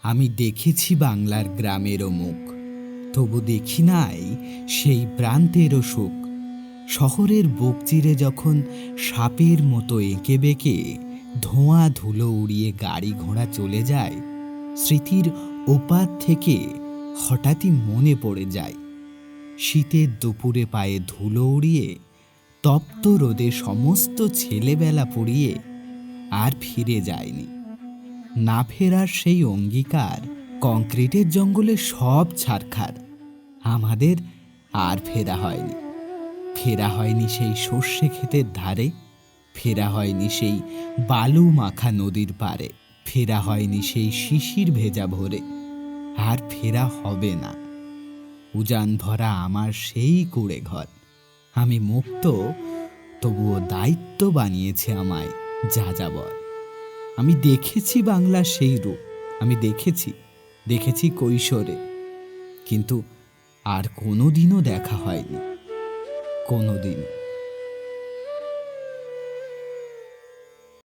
আমি দেখেছি বাংলার গ্রামেরও মুখ, তবু দেখি নাই সেই প্রান্তেরও সুখ। শহরের বুক চিরে যখন সাপের মতো এঁকে বেঁকে ধোঁয়া ধুলো উড়িয়ে গাড়ি ঘোড়া চলে যায়, স্মৃতির ওপার থেকে হঠাৎই মনে পড়ে যায় শীতের দুপুরে পায়ে ধুলো উড়িয়ে তপ্ত রোদে সমস্ত ছেলেবেলা পুড়িয়ে আর ফিরে যায়নি। না ফেরার সেই অঙ্গীকার, কংক্রিটের জঙ্গলে সব ছারখার। আমাদের আর ফেরা হয়নি। ফেরা হয়নি সেই সর্ষে ক্ষেতের ধারে, ফেরা হয়নি সেই বালু মাখা নদীর পারে, ফেরা হয়নি সেই শিশির ভেজা ভোরে, আর ফেরা হবে না। উজান ভরা আমার সেই কুড়ে ঘর। আমি মুক্ত, তবুও দায়িত্ব বানিয়েছে আমায় যাযাবর। আমি দেখেছি বাংলার সেই রূপ, আমি দেখেছি কৈশোরে, কিন্তু আর কোনোদিনও দেখা হয়নি, কোনোদিন।